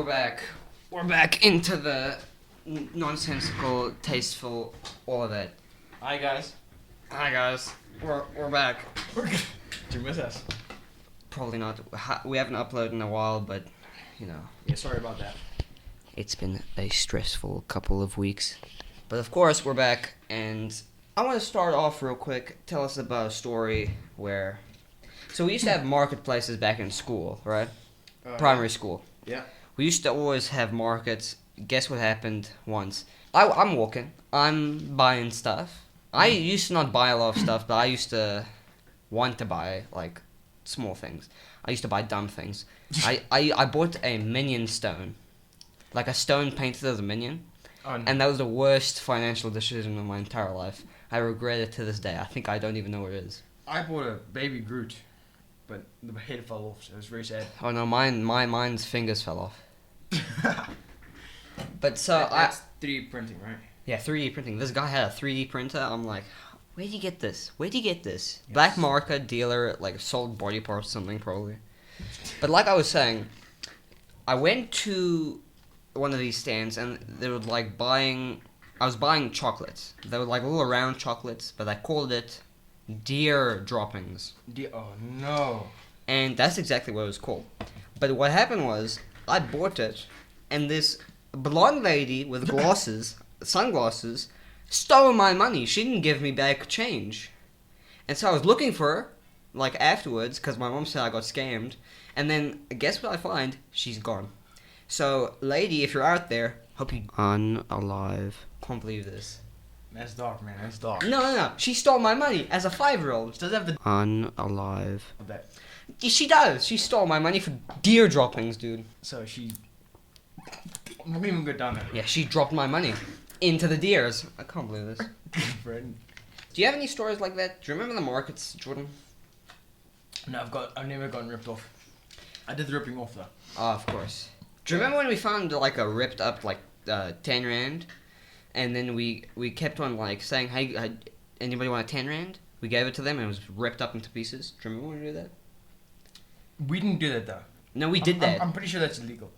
we're back. We're back into the nonsensical, tasteful, all of that. Hi guys. Hi guys. We're back. We're good. Did you miss us? Probably not. We haven't uploaded in a while, but you know. Yeah, sorry about that. It's been a stressful couple of weeks. But of course, we're back, and I want to start off real quick. Tell us about a story where... So we used to have marketplaces back in school, right? Primary school. Yeah. We used to always have markets. Guess what happened once? I'm walking. I'm buying stuff. I used to not buy a lot of stuff, but I used to want to buy, like, small things. I used to buy dumb things. I bought a minion stone. Like a stone painted as a minion. Oh, no. And that was the worst financial decision of my entire life. I regret it to this day. I think I don't even know what it is. I bought a baby Groot, but the head fell off, so it was very sad. Oh no, mine's fingers fell off. But so That's 3D printing, right? Yeah, 3D printing. This guy had a 3D printer. I'm like, where'd you get this? Where'd you get this? Yes. Black market dealer, like sold body parts or something probably. But like I was saying, I went to one of these stands and they were like I was buying chocolates. They were like little round chocolates, but I called it deer droppings. Oh no. And that's exactly what it was called. But what happened was, I bought it, and this blonde lady with glasses, sunglasses, stole my money. She didn't give me back change. And so I was looking for her, like, afterwards, because my mom said I got scammed. And then, guess what I find? She's gone. So, lady, if you're out there, hope you... Unalive. Can't believe this. That's dark, man. That's dark. No. She stole my money as a 5-year-old. Does it have the... Unalive. of that? She does. She stole my money for deer droppings, dude. So she... I'm not even go down there. Yeah, she dropped my money into the deers. I can't believe this. Friend. Do you have any stories like that? Do you remember the markets, Jordan? No, I've never gotten ripped off. I did the ripping off though. Oh, of course. Do you remember when we found like a ripped up 10 rand, and then we kept on like saying, "Hey, anybody want a 10 rand?" We gave it to them and it was ripped up into pieces. Do you remember when we did that? We didn't do that though. No, we did that. I'm pretty sure that's illegal.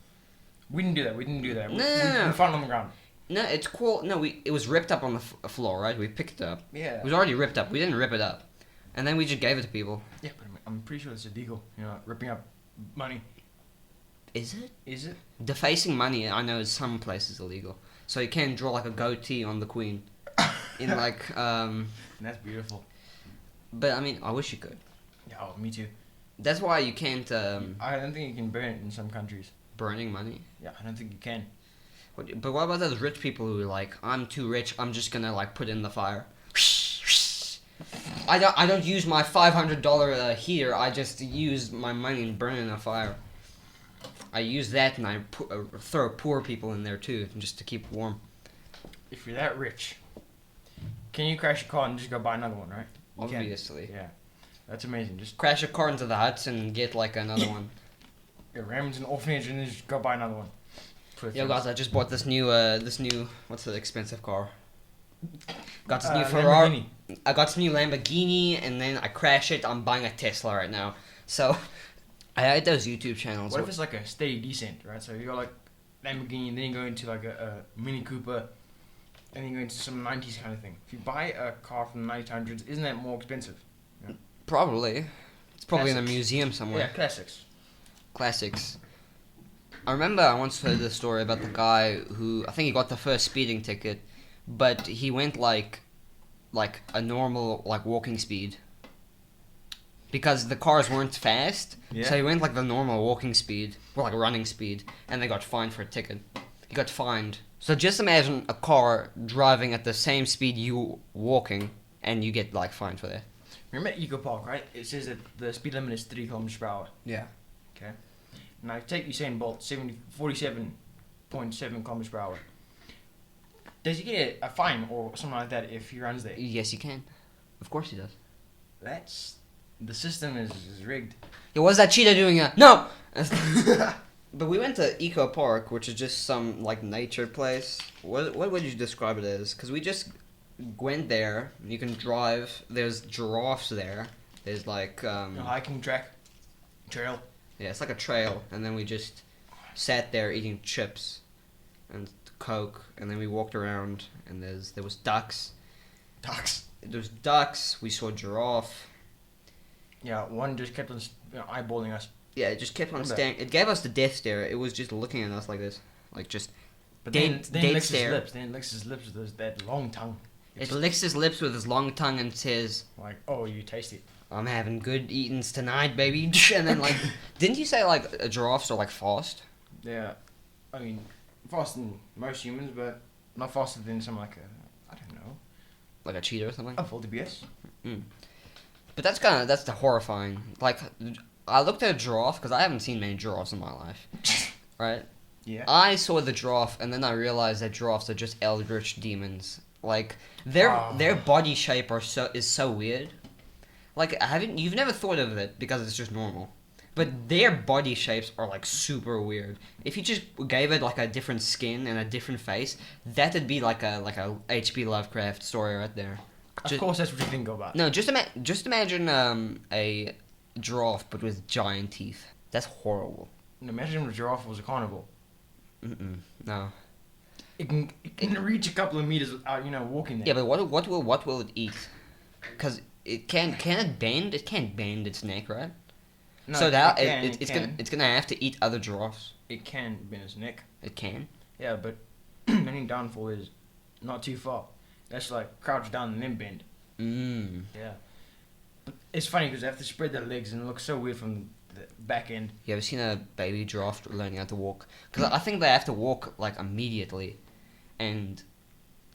We didn't do that. No. We found it on the ground. No, it's cool. No, it was ripped up on the floor, right? We picked it up. Yeah. It was already ripped up. We didn't rip it up, and then we just gave it to people. Yeah, but I'm pretty sure it's illegal. You know, ripping up money. Is it? Is it? Defacing money, I know, is some places illegal. So you can draw like a goatee on the queen. In like, That's beautiful. But I mean, I wish you could. Yeah, oh, me too. That's why you can't, I don't think you can burn it in some countries. burning money. Yeah, I don't think you can. But what about those rich people who are like, I'm too rich, I'm just gonna like put it in the fire. I don't use my $500 heater, I just use my money and burn it in a fire. I use that and I throw poor people in there too, just to keep warm. If you're that rich, can you crash your car and just go buy another one, right? You can. Obviously. Yeah. That's amazing. Just Crash a car into the huts and get like another one. ram into an orphanage and then just go buy another one. Yo guys, I just bought this new, what's the expensive car? Got this new Ferrari. I got this new Lamborghini and then I crash it, I'm buying a Tesla right now. So, I had those YouTube channels. What if it's like a steady descent, right? So you go like Lamborghini and then you go into like a Mini Cooper and then you go into some 90s kind of thing. If you buy a car from the 1900s, isn't that more expensive? Yeah. Probably. It's probably in a Classics. museum somewhere. Yeah, classics. Classics. I remember I once heard this story about the guy who, I think he got the first speeding ticket, but he went like a normal, like walking speed. Because the cars weren't fast, Yeah. so he went like the normal walking speed, or like running speed, and they got fined for a ticket. He got fined. So just imagine a car driving at the same speed you walking, and you get like fined for that. Remember Eco Park, right? It says that the speed limit is 3 kilometers per hour. Yeah. Okay. Now take Usain Bolt, 47.7 kilometers per hour. Does he get a fine or something like that if he runs there? Yes, you can. Of course he does. The system is rigged. Yo, what's that cheetah doing here? No! But we went to Eco Park, which is just some, like, nature place. What would you describe it as? Because we just went there, you can drive, there's giraffes there, there's, like, Hiking trail. yeah, it's like a trail, and then we just sat there eating chips and Coke, and then we walked around, and there was ducks. Ducks. There was ducks. We saw giraffe. Yeah, one just kept on eyeballing us. Yeah, it just kept on Remember? staring. It gave us the death stare. It was just looking at us like this, like just. But Dead- then dead licks stare. his lips. Then licks his lips with that long tongue. It licks his lips with his long tongue and says, Like, oh, you taste it. "I'm having good eatings tonight, baby." And then like, didn't you say like giraffes are like fast? Yeah, I mean, faster than most humans, but not faster than some like a, I don't know, Like a cheetah or something? a full DBS. But that's the horrifying. Like, I looked at a giraffe because I haven't seen many giraffes in my life, right? Yeah. I saw the giraffe and then I realized that giraffes are just eldritch demons. Like their body shape is so weird. Like you've never thought of it because it's just normal. But their body shapes are like super weird. If you just gave it like a different skin and a different face, that'd be like a H.P. Lovecraft story right there. Of course, that's what you think about. No, just imagine a giraffe but with giant teeth. That's horrible. And imagine if a giraffe was a carnivore. No. It can reach a couple of meters without walking there. Yeah, but what will it eat? Because can it bend? It can't bend its neck, right? No, So that it it's can. gonna have to eat other giraffes. It can bend its neck. It can. Yeah, but the only downfall is not too far. That's like crouch down and then bend. Yeah. But it's funny because they have to spread their legs and it looks so weird from the back end. You ever seen a baby giraffe learning how to walk? Because I think they have to walk like immediately, and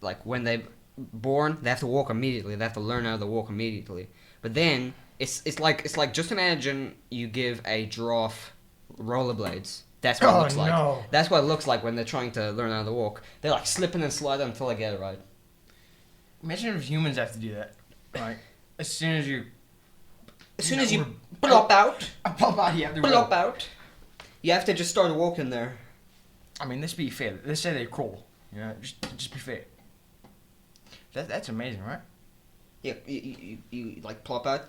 like when they're born, they have to walk immediately. They have to learn how to walk immediately. But then it's like just imagine you give a giraffe rollerblades. That's what it looks like. No. That's what it looks like when they're trying to learn how to walk. They're like slipping and sliding until they get it right. Imagine if humans have to do that. Like, as soon as you plop out, pop out, you have to plop run. out, you have to just start walking there. I mean, let's be fair. Let's say they crawl. Just be fair. That's amazing, right? Yeah, you like plop out.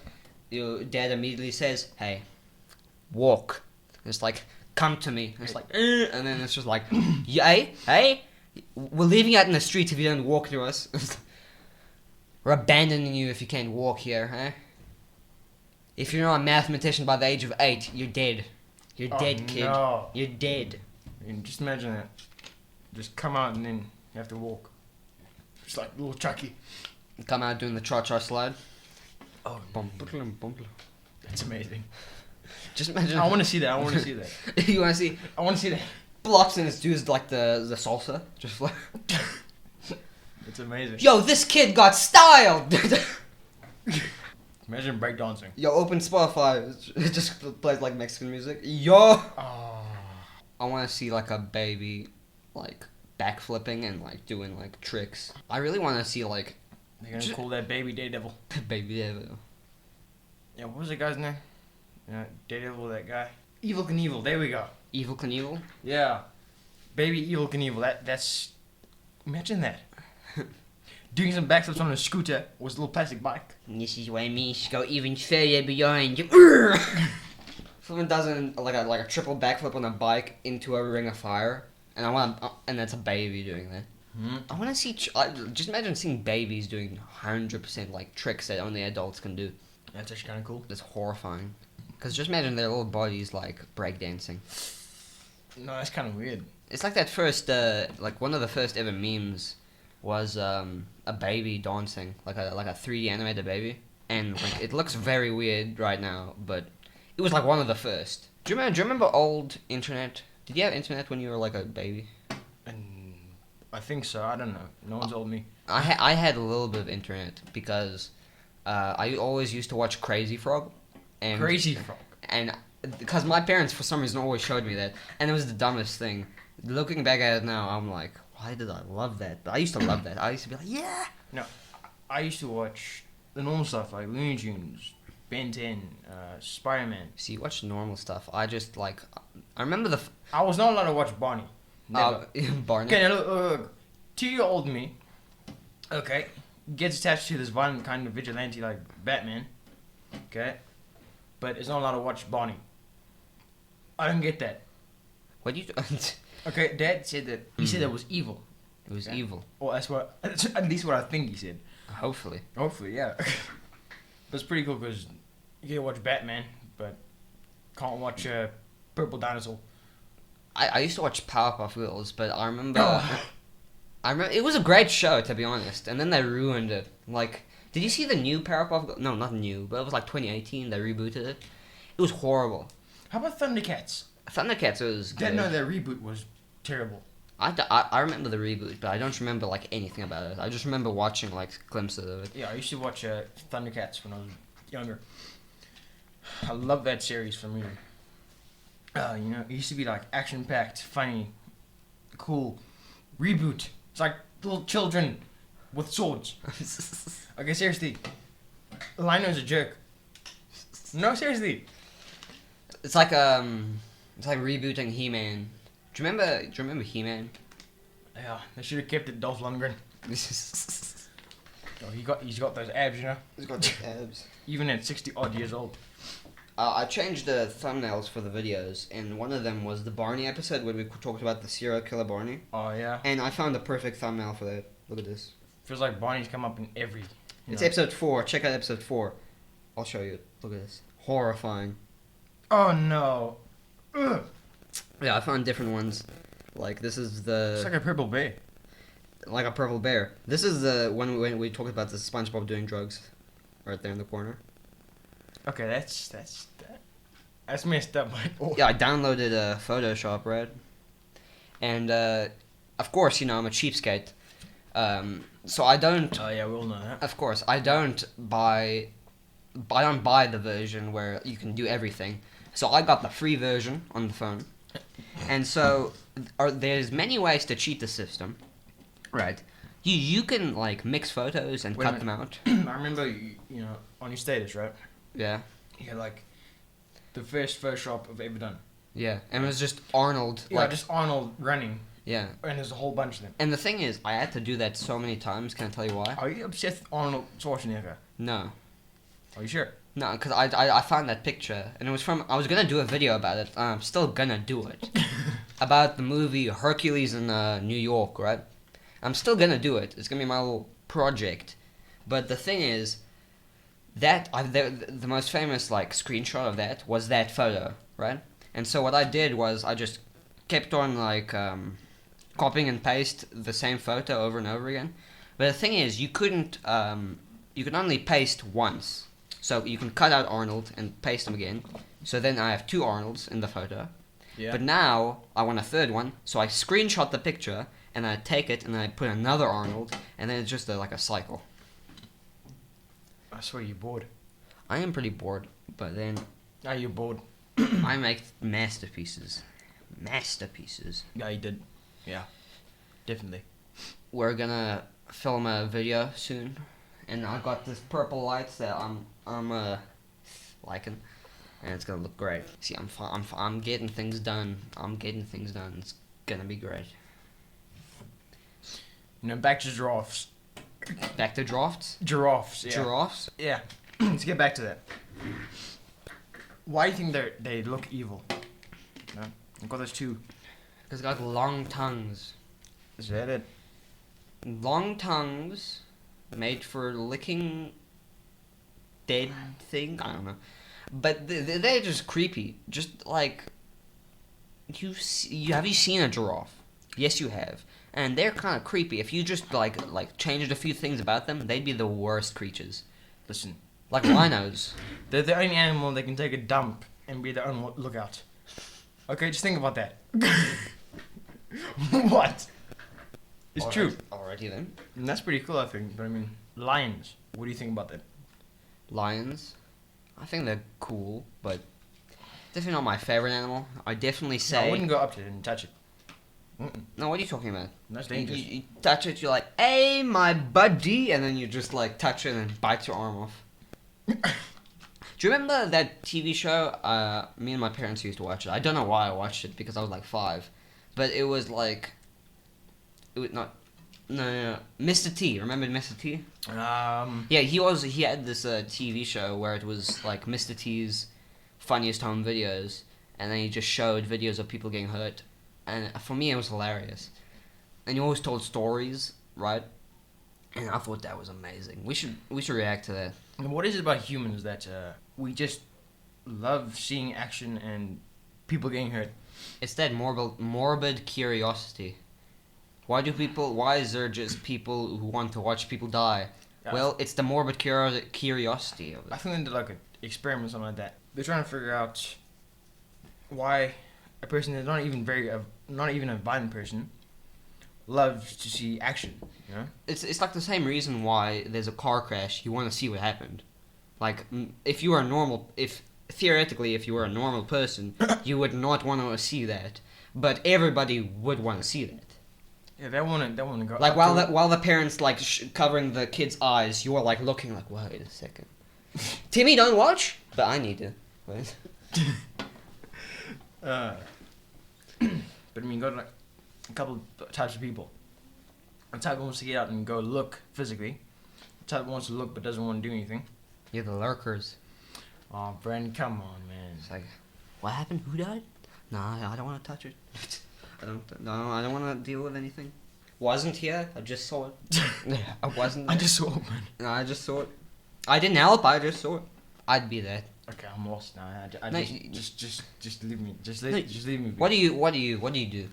Your dad immediately says, "Hey, walk." It's like, "Come to me." It's like, and then it's just like, hey, we're leaving you out in the streets if you don't walk to us. We're abandoning you if you can't walk here, huh? If you're not a mathematician by the age of 8, you're dead. You're dead, kid. No. You're dead. I mean, just imagine that. Just come out and then you have to walk. Just like little Chucky. Come out doing the cha-cha slide. Oh, that's amazing. Just imagine. I want to see that. You want to see? I want to see that. Blocks and it's dudes like the salsa. Just like. It's amazing. Yo, this kid got styled! Imagine breakdancing. Yo, open Spotify. It just plays like Mexican music. Yo! Oh. I want to see like a baby, like, backflipping and like doing like tricks. I really want to see like. They're gonna call that baby Daredevil. Baby Daredevil. Yeah, what was the guy's name? Daredevil, that guy. Evil Knievel, there we go. Evil Knievel? Yeah. Baby Evil Knievel, that's... Imagine that. Doing some backflips on a scooter with a little plastic bike. This is why me go even further beyond you. Someone does like a triple backflip on a bike into a ring of fire, and that's a baby doing that. I want to see. Just imagine seeing babies doing 100% like tricks that only adults can do. That's actually kind of cool. That's horrifying. Cause just imagine their little bodies like breakdancing. No, that's kind of weird. It's like that first, like one of the first ever memes was a baby dancing, like a 3D animated baby, and like it looks very weird right now, but it was like one of the first. Do you remember old internet? Did you have internet when you were like a baby? And I think so. I don't know. No one told me. I had a little bit of internet because I always used to watch Crazy Frog. And, Crazy Frog. And because my parents for some reason always showed me that, and it was the dumbest thing. Looking back at it now, I'm like, why did I love that? But I used to love that. I used to be like, yeah. No, I used to watch the normal stuff like Looney Tunes, Ben 10, Spider-Man. See, you watch normal stuff. I just like, I remember I was not allowed to watch Barney. Never. Barney. Okay, now look. 2-year-old me, okay, gets attached to this violent kind of vigilante like Batman, okay, but is not allowed to watch Barney. I don't get that. What do you? Okay, Dad said that he said it was evil. It was evil. Well, that's what at least what I think he said. Hopefully. Hopefully, yeah. But it's pretty cool because you can watch Batman, but can't watch Purple Dinosaur. I used to watch Powerpuff Girls, but I remember it was a great show, to be honest, and then they ruined it. Like, did you see the new Powerpuff Girls? No, not new, but it was like 2018. They rebooted it. It was horrible. How about Thundercats? Thundercats was good. Dad, no, their reboot was terrible. I remember the reboot, but I don't remember like anything about it. I just remember watching like glimpses of it. Yeah, I used to watch Thundercats when I was younger. I love that series for me. You know, it used to be like action-packed, funny, cool. Reboot. It's like little children with swords. Okay, seriously. Lino's a jerk. No, seriously. It's like rebooting He-Man. Do you remember He-Man? Yeah, they should have kept it Dolph Lundgren. Oh, he's got those abs, you know. He's got those abs. Even at 60 odd years old. I changed the thumbnails for the videos, and one of them was the Barney episode where we talked about the serial killer Barney. Oh yeah. And I found the perfect thumbnail for that. Look at this. Feels like Barney's come up in every. It's episode 4. Check out episode 4. I'll show you. Look at this. Horrifying. Oh no. Ugh. Yeah, I found different ones. Like this is the. It's like a purple bear. Like a purple bear. This is the one when we talked about the SpongeBob doing drugs, right there in the corner. Okay, that's messed up. Yeah, I downloaded Photoshop, right? And of course, you know I'm a cheapskate. So I don't. Oh yeah, we all know that. Of course, I don't buy the version where you can do everything. So I got the free version on the phone. And so there's many ways to cheat the system, right? You can like mix photos and cut them out. I remember you know on your status, right? Yeah. You had like the first Photoshop I've ever done. Yeah, and it was just Arnold. Yeah, just Arnold running. Yeah. And there's a whole bunch of them. And the thing is, I had to do that so many times. Can I tell you why? Are you obsessed with Arnold Schwarzenegger? No. Are you sure? No, because I found that picture, and it was from... I was going to do a video about it, and I'm still going to do it. About the movie Hercules in New York, right? I'm still going to do it. It's going to be my little project. But the thing is, that the most famous like screenshot of that was that photo, right? And so what I did was I just kept on like copying and paste the same photo over and over again. But the thing is, you could only paste once. So you can cut out Arnold and paste him again. So then I have 2 Arnolds in the photo. Yeah. But now I want a third one, so I screenshot the picture and I take it and I put another Arnold, and then it's just like a cycle. I swear you're bored. I am pretty bored, but then Now you're bored. I make masterpieces. Masterpieces. Yeah, you did. Yeah. Definitely. We're gonna film a video soon, and I got this purple lights that I'm liking, and it's gonna look great. See, I'm getting things done. It's gonna be great. You know, back to giraffes. Back to drafts. Giraffes. Yeah. Giraffes. Yeah. Let's get back to that. Why do you think they look evil? No? I've got those 2. Because they got long tongues. Is that it? Long tongues, made for licking dead thing. I don't know, but they're just creepy. Just like have you seen a giraffe? Yes, you have, and they're kind of creepy. If you just like changed a few things about them, they'd be the worst creatures. Listen. Like rhinos. They're the only animal that can take a dump and be their own lookout. Okay, just think about that. What? It's true. Alrighty then. And that's pretty cool, I think. But I mean, lions. What do you think about that? Lions. I think they're cool, but definitely not my favorite animal. I definitely say. No, I wouldn't go up to it and touch it. No, what are you talking about? That's dangerous. You touch it, you're like, hey, my buddy, and then you just like touch it and bite your arm off. Do you remember that TV show? Me and my parents used to watch it. I don't know why I watched it, because I was like 5, but it was like, it was not, no, Mr. T. Remember Mr. T? Yeah, he had this TV show where it was like Mr. T's funniest home videos, and then he just showed videos of people getting hurt. and for me it was hilarious. And he always told stories, right? And I thought that was amazing. We should react to that. And what is it about humans that we just love seeing action and people getting hurt? It's that morbid curiosity. Why is there just people who want to watch people die? Yeah. Well, it's the morbid curiosity of I it. think they did like an experiment, something like that. They're trying to figure out why a person that's not even a violent person loves to see action. You know? It's like the same reason why there's a car crash. You want to see what happened. Like if you were theoretically if you were a normal person, you would not want to see that. But everybody would want to see that. Yeah, they want to go. Like while the parents like covering the kid's eyes, you're like looking like, wait a second, Timmy, don't watch. But I need to. Wait. But I mean, go to like a couple types of people. The type who wants to get out and go look physically. The type who wants to look but doesn't want to do anything. You're the lurkers. Oh, Brandon, come on, man. It's like, what happened? Who died? Nah, I don't want to touch it. I don't want to deal with anything. Wasn't here. I just saw it. I wasn't. I there. just saw it, man. No, I just saw it. I didn't help. I just saw it. I'd be that. Okay, I'm lost now. No, Just leave me. Just leave me. Be. What do you do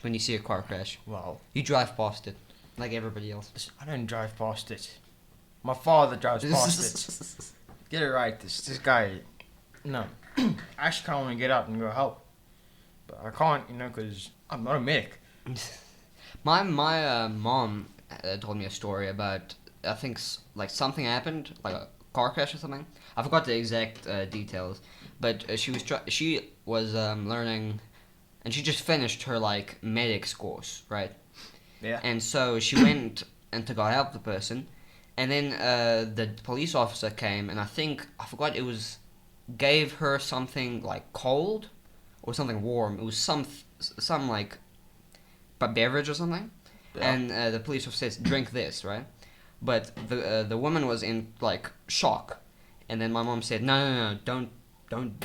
when you see a car crash? Well, You drive past it, like everybody else. I don't drive past it. My father drives past it. Get it right. This guy. No, I actually kind of want to get out and go help, but I can't. You know, because I'm not a medic. My mom told me a story about I think like something happened like a car crash or something. I forgot the exact details, but she was learning, and she just finished her like medics course, right? Yeah. And so she went and to go help the person, and then the police officer came, and I forgot it was gave her something like cold or something warm. It was some like beverage or something, Yeah. and the police officer says, "Drink this," right? But the woman was in like shock, and then my mom said, "No, don't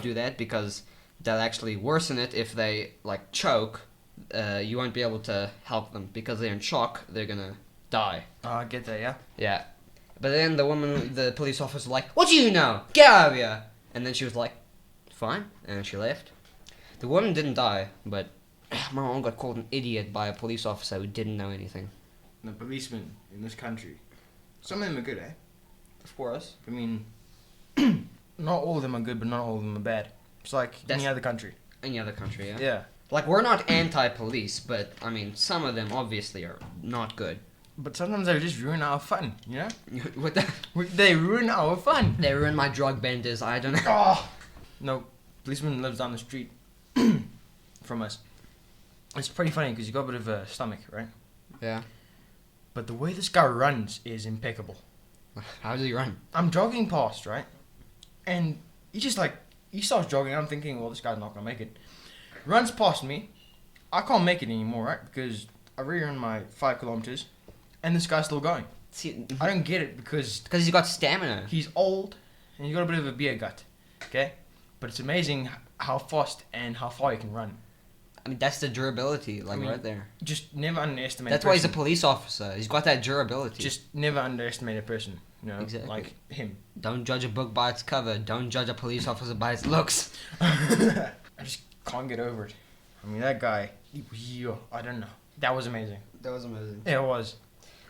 do that because they'll actually worsen it if they like choke. You won't be able to help them because they're in shock. They're gonna die." Oh, I get that. Yeah. Yeah, but then the police officer was like, "What do you know? Get out of here!" And then she was like, "Fine," and she left. The woman didn't die, but my mom got called an idiot by a police officer who didn't know anything. The policemen in this country, some of them are good, eh? Of course. I mean, not all of them are good, but not all of them are bad. It's like any other country. Any other country, yeah? Yeah. Like, we're not anti-police, but, I mean, some of them obviously are not good. But sometimes they just ruin our fun, you know? What the? They ruin our fun. They ruin my drug benders, I don't know. Oh! No, policeman lives down the street from us. It's pretty funny because you got a bit of a stomach, right? Yeah. But the way this guy runs is impeccable. How does he run? I'm jogging past, right? And he starts jogging. I'm thinking, well, this guy's not going to make it. Runs past me. I can't make it anymore, right? Because I already run my 5 kilometers and this guy's still going. See, I don't get it because he's got stamina. he's old and he's got a bit of a beer gut, okay? But it's amazing how fast and how far he can run. I mean, that's the durability, like, I mean, right there. Just never underestimate That's a why he's a person. police officer. He's got that durability. Just never underestimate a person, you know, Exactly. like him. Don't judge a book by its cover. Don't judge a police officer by its looks. I just can't get over it. I mean, that guy, I don't know. That was amazing. That was amazing. Yeah, it was.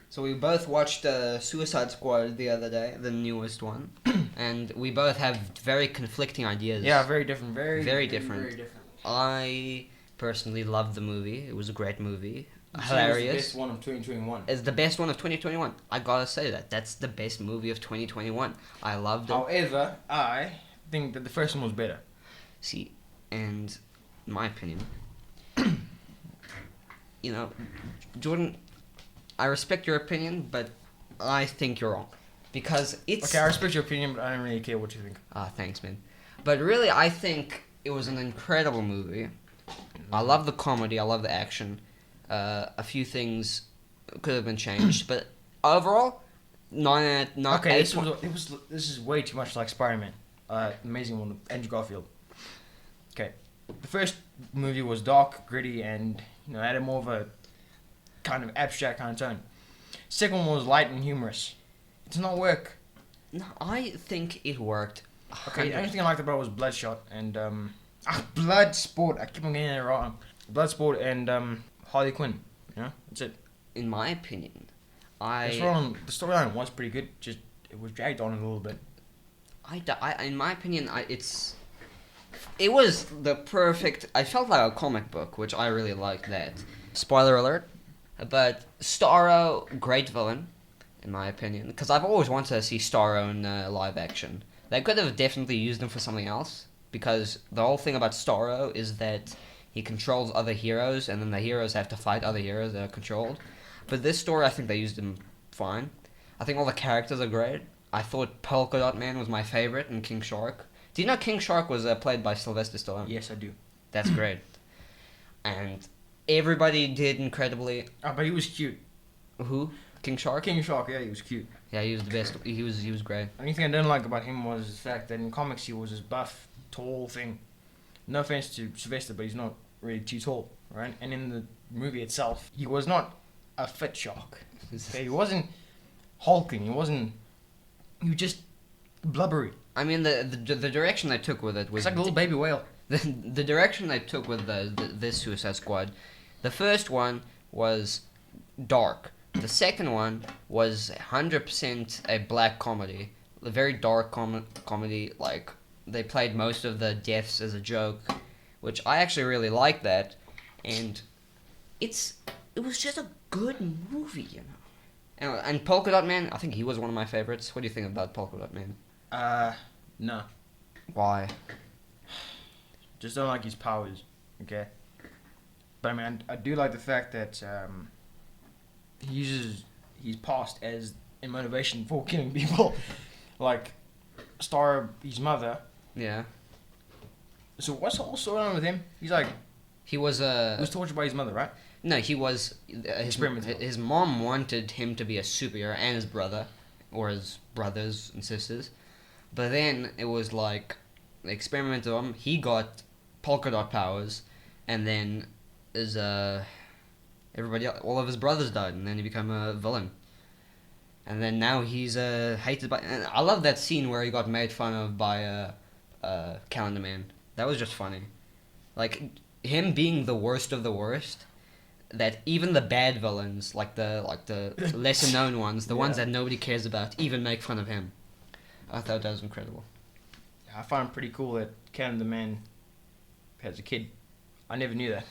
So we both watched Suicide Squad the other day, the newest one, and we both have very conflicting ideas. Yeah, very different. Very different. Very different. I personally loved the movie. It was a great movie. It was Hilarious. the best one of 2021. It's the best one of 2021. I gotta say that. That's the best movie of 2021. I loved it. However, I think that the first one was better. See, and in my opinion, you know, Jordan, I respect your opinion, but I think you're wrong. Because it's... Okay, I respect your opinion, but I don't really care what you think. Thanks, man. But really, I think it was an incredible movie. I love the comedy, I love the action. A few things could have been changed, but overall, not Okay, eight this is way too much like Spider-Man. Amazing one with Andrew Garfield. Okay, the first movie was dark, gritty, and had a more of a kind of abstract kind of tone. Second one was light and humorous. It did not work. No, I think it worked. Okay, the only thing I liked about it was Bloodshot and Bloodsport. I keep on getting it wrong. Bloodsport and Harley Quinn. That's it. In my opinion, The storyline was pretty good. Just it was dragged on a little bit. in my opinion, it was the perfect. I felt like a comic book, which I really liked that. Spoiler alert, but Starro, great villain, in my opinion, because I've always wanted to see Starro in live action. They could have definitely used him for something else, because the whole thing about Starro is that he controls other heroes, and then the heroes have to fight other heroes that are controlled. But this story, I think they used him fine. I think all the characters are great. I thought Polka Dot Man was my favorite, and King Shark. Do you know King Shark was played by Sylvester Stallone? Yes, I do. That's great. And everybody did incredibly. Oh, but he was cute. Who? King Shark? King Shark, yeah, he was cute. Yeah, he was the best. He was great. The only thing I didn't like about him was the fact that in comics he was this buff, tall thing. No offense to Sylvester, but he's not really too tall, right? And in the movie itself, he was not a fit shark. Okay, he wasn't hulking. He was just blubbery. I mean, the direction they took with it was It's like a little baby whale. the direction they took with this Suicide Squad. The first one was dark. The second one was 100% a black comedy, a very dark comedy. Like they played most of the deaths as a joke, which I actually really liked that, and it was just a good movie, And Polka Dot Man, I think he was one of my favorites. What do you think about Polka Dot Man? No. Why? Just don't like his powers, okay? But I mean, I do like the fact that he uses his past as a motivation for killing people. Like, his mother. Yeah. So what's the whole storyline with him? He's like... He was He was tortured by his mother, right? No, he was his mom wanted him to be a superhero and his brother, or his brothers and sisters, but then it was like they experimented on him. He got polka dot powers, and then all of his brothers died, and then he became a villain. And then now he's hated by. And I love that scene where he got made fun of by Calendar Man. That was just funny, like him being the worst of the worst. That even the bad villains, like the lesser known ones, the ones that nobody cares about, even make fun of him. I thought that was incredible. I find it pretty cool that Calendar Man has a kid. I never knew that.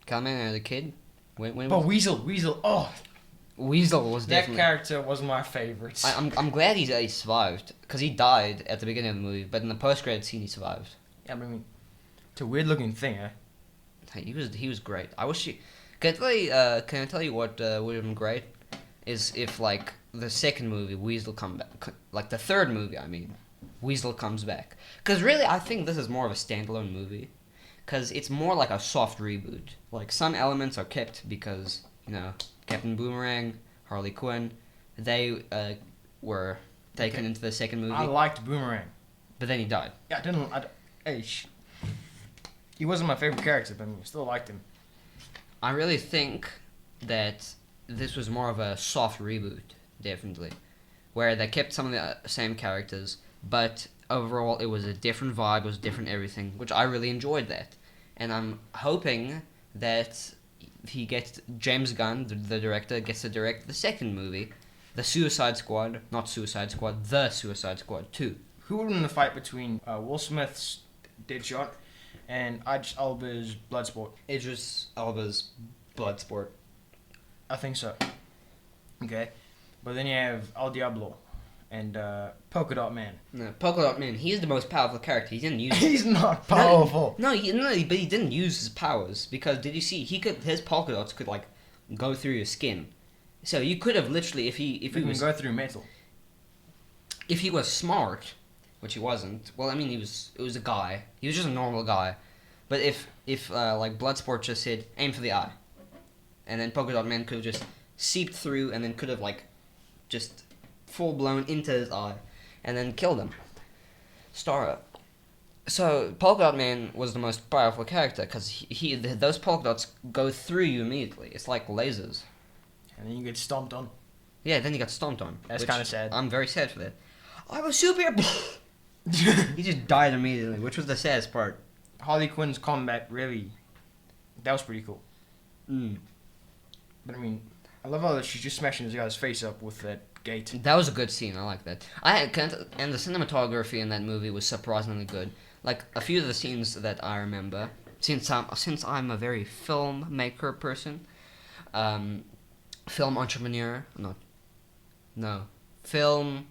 Calendar Man had a kid. But Weasel, oh, Weasel was that definitely. character was my favorite. I'm glad he survived, because he died at the beginning of the movie, but in the post-credit scene he survived. Yeah, I mean, it's a weird looking thing, eh? Hey, he was great. I wish he. Can I tell you what would have been great? Is if like the second movie Weasel come back, like the third movie I mean, Weasel comes back. Because really I think this is more of a standalone movie, because it's more like a soft reboot. Like some elements are kept because Captain Boomerang, Harley Quinn, they were taken into the second movie. I liked Boomerang, but then he died. Yeah, I didn't. He wasn't my favorite character, but I still liked him. I really think that this was more of a soft reboot, definitely, where they kept some of the same characters, but overall it was a different vibe, it was different everything, which I really enjoyed that. And I'm hoping that James Gunn, the director, gets to direct the second movie, The Suicide Squad 2. Who would win the fight between Will Smith's Deadshot and Idris Elba's Bloodsport? Idris Elba's Bloodsport. I think so. Okay. But then you have El Diablo and Polka Dot Man. No, Polka Dot Man, he's the most powerful character. He didn't use He's not powerful. No, but he didn't use his powers, because did you see his polka dots could like go through your skin. So you could have literally if he was go through metal. If he was smart, which he wasn't. Well, I mean, it was a guy. He was just a normal guy. But if like Bloodsport just said aim for the eye, and then Polka Dot Man could have just seeped through and then could have like just full blown into his eye, and then killed him. Starro. So Polka Dot Man was the most powerful character because those polka dots go through you immediately. It's like lasers. And then you get stomped on. Yeah, then he got stomped on. That's which kinda sad. I'm very sad for that. I was super. He just died immediately, which was the saddest part. Harley Quinn's combat really, that was pretty cool. Mm. But I mean, I love how she's just smashing this guy's face up with that gate. That was a good scene. I like that. And the cinematography in that movie was surprisingly good. Like a few of the scenes that I remember, since I'm a very filmmaker person, film entrepreneur, no, film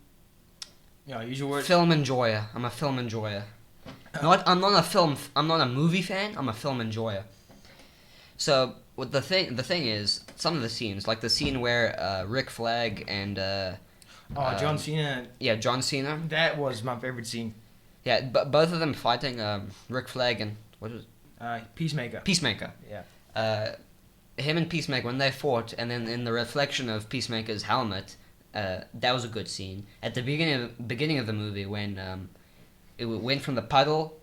Yeah, use your words. film enjoyer. I'm a film enjoyer. I'm not a movie fan. I'm a film enjoyer. So what the thing is, some of the scenes, like the scene where Rick Flag and John Cena. yeah, John Cena. That was my favorite scene. Yeah, but both of them fighting Rick Flag and what was Peacemaker. Peacemaker. Yeah. Him and Peacemaker when they fought, and then in the reflection of Peacemaker's helmet, that was a good scene. At the beginning of the movie when it went from the puddle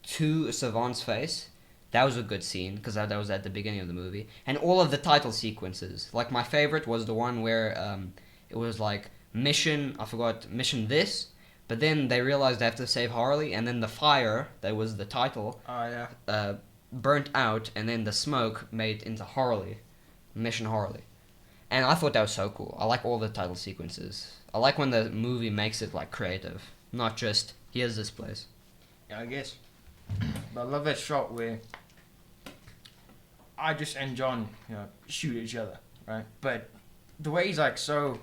to Savant's face, that was a good scene because that was at the beginning of the movie. And all of the title sequences, like my favorite was the one where it was like mission this. But then they realized they have to save Harley, and then the fire, that was the title, Yeah. burnt out, and then the smoke made into Harley, Mission Harley. And I thought that was so cool. I like all the title sequences. I like when the movie makes it like creative, not just, here's this place. Yeah, I guess. But I love that shot where Idris and John, shoot each other, right? But the way he's like, so,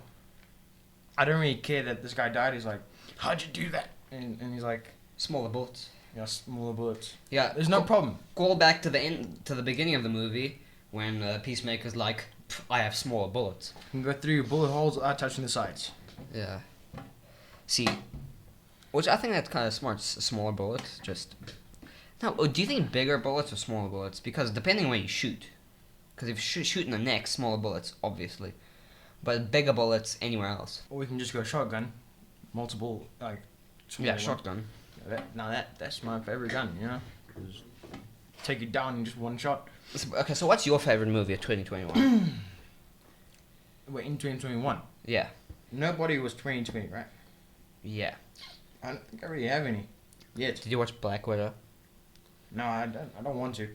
I don't really care that this guy died. He's like, how'd you do that? And he's like, Smaller bullets. smaller bullets. Yeah, There's no problem. Call back to the beginning of the movie when Peacemaker's like, I have smaller bullets. You can go through your bullet holes without touching the sides. Yeah. See, which I think that's kind of smart. Smaller bullets, just. No, do you think bigger bullets or smaller bullets? Because depending on where you shoot. Because if you shoot in the neck, smaller bullets, obviously. But bigger bullets anywhere else. Or we can just go shotgun. Multiple, small Yeah, ones. shotgun. That's my favorite gun, 'Cause take it down in just one shot. Okay, so what's your favorite movie of 2021? Wait, in 2021. Yeah. Nobody was 2020, right? Yeah. I don't think I really have any yet. Did you watch Black Widow? No, I don't want to.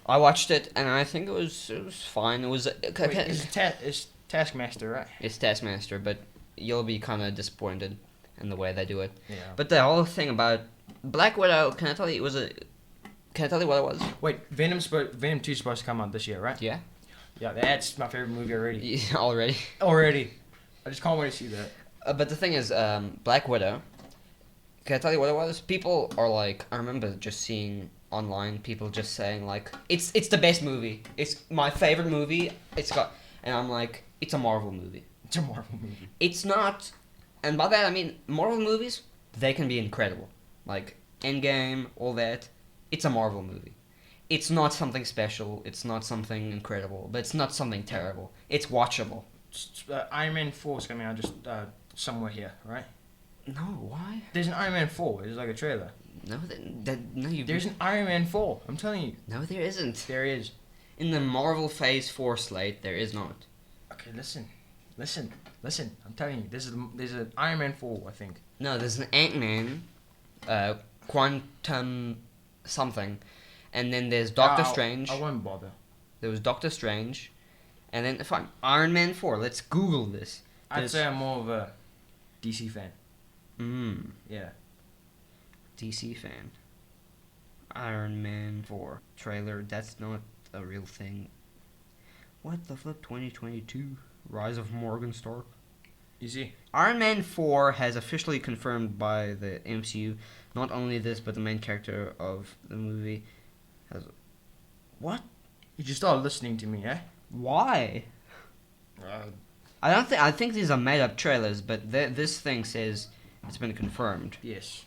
I watched it, and I think it was fine. It was... Wait, it's Taskmaster, right? It's Taskmaster, but you'll be kind of disappointed in the way they do it. Yeah. But the whole thing about Black Widow, can I tell you what it was? Wait, Venom 2 is supposed to come out this year, right? Yeah. Yeah, that's my favorite movie already. Yeah, already. Already. I just can't wait to see that. But the thing is, Black Widow, can I tell you what it was? People are like, I remember just seeing online people just saying like, it's the best movie. It's my favorite movie. And I'm like, it's a Marvel movie. It's a Marvel movie. It's not, and by that I mean Marvel movies, they can be incredible. Like Endgame, all that. It's a Marvel movie. It's not something special. It's not something incredible. But it's not something terrible. It's watchable. Iron Man 4 is coming out just somewhere here, right? No, why? There's an Iron Man 4. It's like a trailer. No, you. There's an Iron Man 4. I'm telling you. No, there isn't. There is. In the Marvel Phase 4 slate, there is not. Okay, listen. I'm telling you, there's an Iron Man 4, I think. No, there's an Ant-Man, Quantum something, and then there's Doctor Strange. I won't bother. There was Doctor Strange, and then fine, Iron Man 4. Let's Google this. I'd say I'm more of a DC fan. Yeah. DC fan. Iron Man 4 trailer. That's not a real thing. What the flip? 2022. Rise of Morgan Stark. You see? Iron Man 4 has officially confirmed by the MCU. Not only this, but the main character of the movie has. What? You just started listening to me, eh? Why? I think these are made up trailers, but this thing says it's been confirmed. Yes.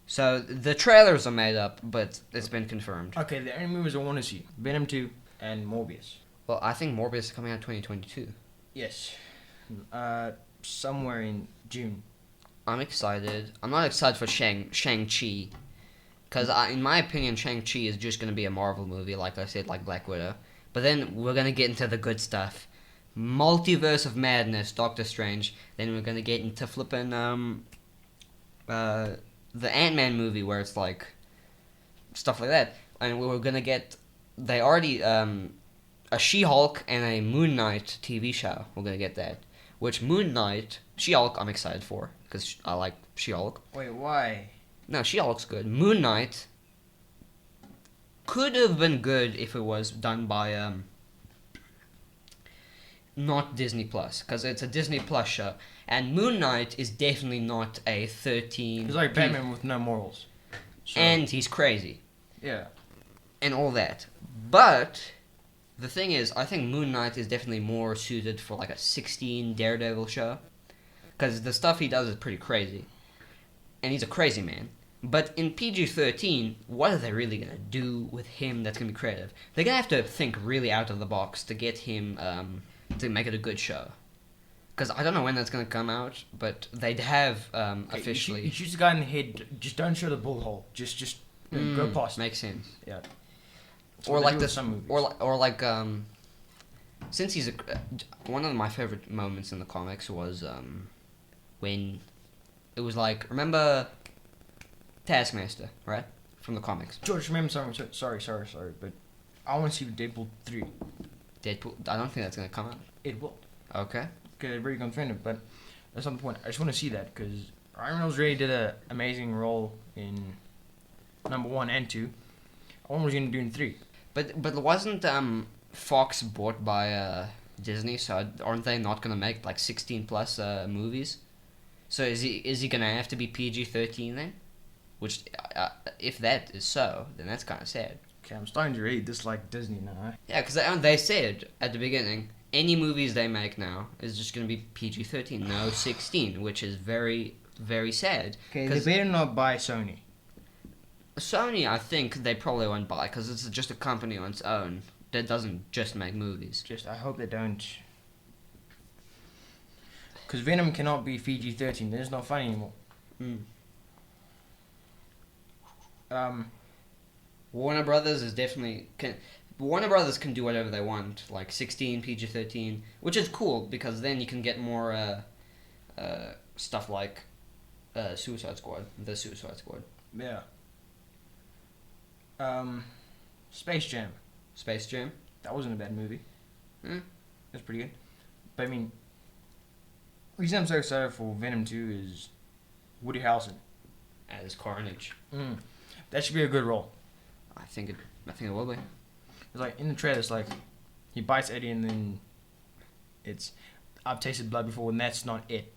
So the trailers are made up, but it's been confirmed. Okay, the only movies I want to see: Venom 2 and Morbius. Well, I think Morbius is coming out 2022. Yes. Somewhere in June. I'm excited. I'm not excited for Shang-Chi. Because in my opinion, Shang-Chi is just going to be a Marvel movie, like I said, like Black Widow. But then we're going to get into the good stuff. Multiverse of Madness, Doctor Strange. Then we're going to get into flipping the Ant-Man movie where it's like stuff like that. And we're going to get... They already... a She-Hulk and a Moon Knight TV show. We're going to get that. Which Moon Knight... She-Hulk I'm excited for. Because I like She-Hulk. Wait, why? No, She-Hulk's good. Moon Knight could have been good if it was done by not Disney Plus, because it's a Disney Plus show, and Moon Knight is definitely not a 13. He's like Batman with no morals, so. And he's crazy. Yeah, and all that. But the thing is, I think Moon Knight is definitely more suited for like a 16 Daredevil show, because the stuff he does is pretty crazy, and he's a crazy man. But in PG-13, what are they really going to do with him that's going to be creative? They're going to have to think really out of the box to get him, to make it a good show. Because I don't know when that's going to come out, but they'd have, officially... You shoot the guy in the head, just don't show the bullet hole. Just go past. Makes sense. Yeah. Or like this, or like, since he's one of my favorite moments in the comics was, when it was like, remember... Taskmaster, right? From the comics. George, remember something? Sorry, but I want to see Deadpool 3. Deadpool? I don't think that's going to come out. It will. Okay. Because it really confirmed, but that's not the point. I just want to see that, because Ryan Reynolds really did an amazing role in number 1 and 2. I wonder what he's going to do in 3. But wasn't Fox bought by Disney, so aren't they not going to make like 16 plus movies? So is he going to have to be PG-13 then? Which, if that is so, then that's kind of sad. Okay, I'm starting to read this like Disney now. Yeah, because they said at the beginning, any movies they make now is just going to be PG-13, no 16, which is very, very sad. Okay, they better not buy Sony. Sony, I think they probably won't buy, because it's just a company on its own that doesn't just make movies. I hope they don't. Because Venom cannot be PG-13, then it's not funny anymore. Warner Brothers is definitely Warner Brothers can do whatever they want, like 16, PG-13, which is cool because then you can get more stuff like Suicide Squad, the Suicide Squad. Yeah. Space Jam. Space Jam. That wasn't a bad movie. That's pretty good. But I mean, the reason I'm so excited for Venom 2 is Woody Harrelson as Carnage. That should be a good role. I think it will be. It's like in the trailer, it's like he bites Eddie and then it's I've tasted blood before and that's not it.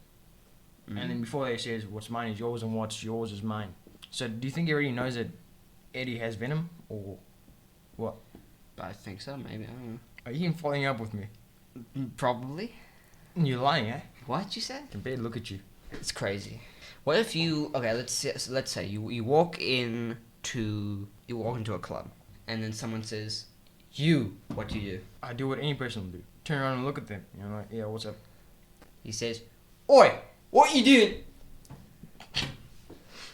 And then before that he says what's mine is yours and what's yours is mine. So do you think he already knows that Eddie has Venom or what? I think so, maybe. I don't know. Are you even following up with me? Probably. You're lying, eh? What'd you say? I can barely look at you. It's crazy. What if you let's say you walk into a club and then someone says, what do you do? I do what any person would do. Turn around and look at them. You know, like, yeah, what's up? He says, "Oi, what you doing?"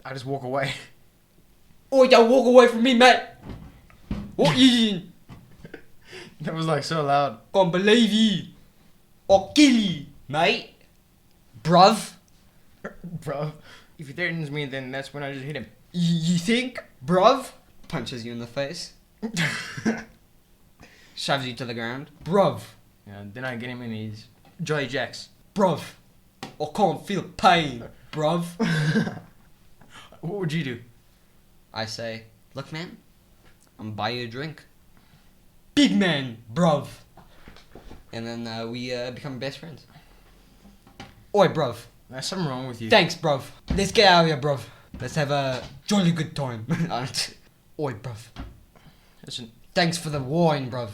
I just walk away. Oi, don't walk away from me, mate. What you doing? That was like so loud. Can't believe you. I'll kill you, mate. Bruv. Bruv. If he threatens me, then that's when I just hit him. You think, bruv? Punches you in the face. Shoves you to the ground. Bruv. Yeah, then I get him in his Jolly Jacks. Bruv. I can't feel pain, bruv. What would you do? I say, look, man, I'm buy you a drink. Big man, bruv. And then we become best friends. Oi, bruv. There's something wrong with you. Thanks, bruv. Let's get out of here, bruv. Let's have a jolly good time. Oi, bruv. Listen. Thanks for the wine, bruv.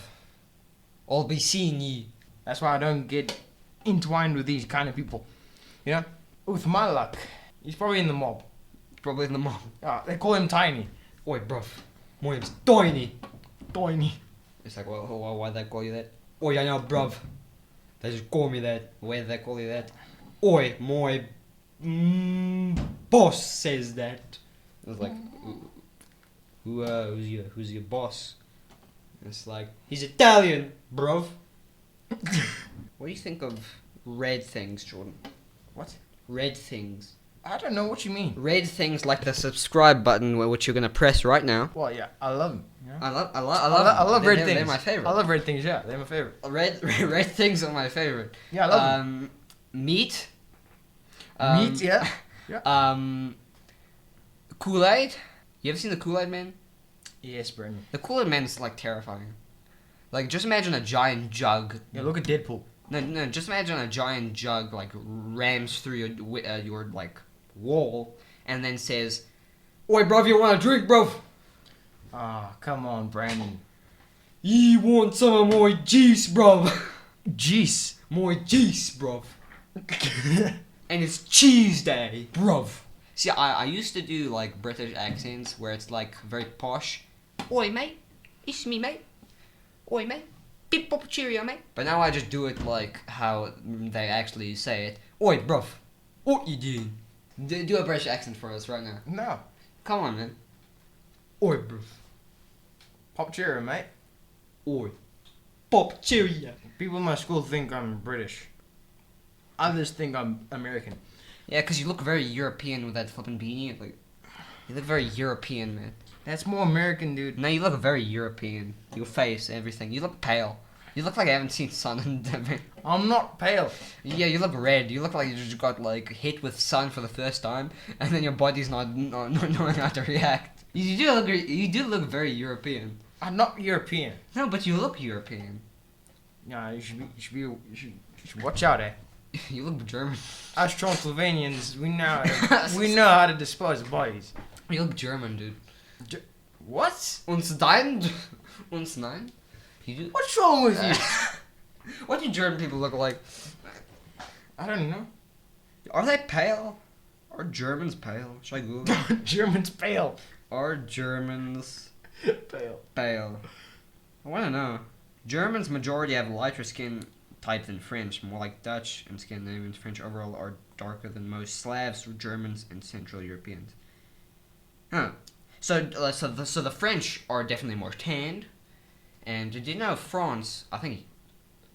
I'll be seeing ye. That's why I don't get entwined with these kind of people. You know? With my luck, he's probably in the mob. Probably in the mob. They call him Tiny. Oi, bruv. My name's Tiny. Tiny. It's like, well, why'd they call you that? Oi, I know, bruv. They just call me that. Why did they call you that? Oi, my boss says that. I was like, who's your boss? And it's like, he's Italian, bruv. What do you think of red things, Jordan? What? Red things. I don't know what you mean. Red things like the subscribe button, which you're gonna press right now. Well, yeah, I love them. You know? I love red they're, things. They're my favorite. I love red things. Yeah, they're my favorite. Red things are my favorite. Yeah, I love them. Meat. Meat, yeah. Kool-Aid. You ever seen the Kool-Aid Man? Yes, Brendan. The Kool-Aid Man is like terrifying. Like, just imagine a giant jug. Yeah, look at Deadpool. No, just imagine a giant jug like rams through your like wall and then says, "Oi, bruv, you want a drink, bruv? Ah, come on, Brandon. You want some of my juice, bruv? Jeez. My juice, bruv." And it's cheese day, bruv. See, I used to do like British accents where it's like very posh. Oi, mate. It's me, mate. Oi, mate. Beep pop cheerio, mate. But now I just do it like how they actually say it. Oi, bruv. What you doing? Do a British accent for us right now. No. Come on, man. Oi, bruv. Pop cheerio, mate. Oi. Pop cheerio. People in my school think I'm British. Others think I'm American. Yeah, because you look very European with that flippin' beanie. Like, you look very European, man. That's more American, dude. No, you look very European. Your face, everything. You look pale. You look like I haven't seen sun in I'm not pale. Yeah, you look red. You look like you just got like hit with sun for the first time, and then your body's not knowing how to react. You do look very European. I'm not European. No, but you look European. Yeah, you should watch out, eh? You look German. Us Transylvanians, we know how to dispose of bodies. You look German, dude. What? Uns dein? Uns nein? You do? What's wrong with you? What do German people look like? I don't know. Are they pale? Are Germans pale? Should I Google it? Germans pale. Are Germans Pale. pale? I want to know. Germans majority have lighter skin type than French, more like Dutch, and Scandinavians. French overall are darker than most Slavs, Germans, and Central Europeans. Huh. So the French are definitely more tanned. And did you know France, I think,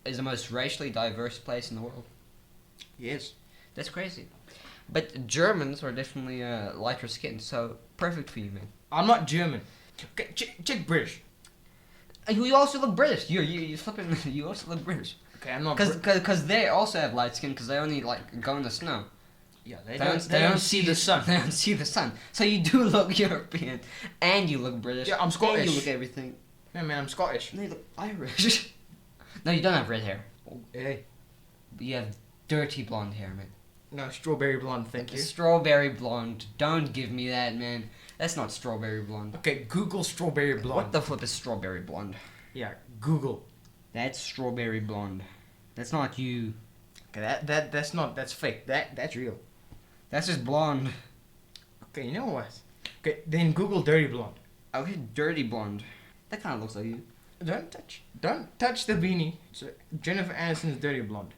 is the most racially diverse place in the world? Yes. That's crazy. But Germans are definitely lighter skin, so perfect for you, man. I'm not German. Okay, check British. You also look British. You flipping. You also look British. Okay, I'm not. Because they also have light skin because they only like go in the snow. Yeah, they don't see the sun. They don't see the sun. So you do look European, and you look British. Yeah, I'm Scottish. And you look everything. Yeah, man, I'm Scottish. No, you look Irish. No, you don't have red hair. Oh, hey. But you have dirty blonde hair, man. No, strawberry blonde, thank you. Strawberry blonde. Don't give me that, man. That's not strawberry blonde. Okay, Google strawberry blonde. What the flip is strawberry blonde? Yeah, Google. That's strawberry blonde. That's not you. Okay, that's fake. That's real. That's just blonde. Okay, you know what? Okay, then Google dirty blonde. Okay, dirty blonde. That kind of looks like you. Don't touch the beanie. So Jennifer Aniston's dirty blonde.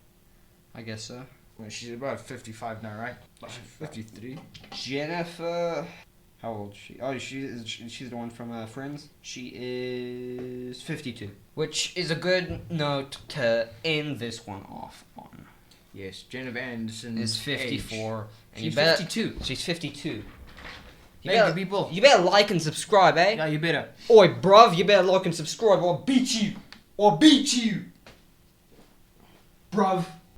I guess so. Well, she's about 55 now, right? 53. Jennifer. How old is she? Oh, she's the one from Friends. She is 52. Which is a good note to end this one off on. Yes, Jennifer Aniston is 54. And she's 52. She's 52. People. You better like and subscribe, eh? Yeah, you better. Oi, bruv, you better like and subscribe or I'll beat you. Or beat you. Bruv.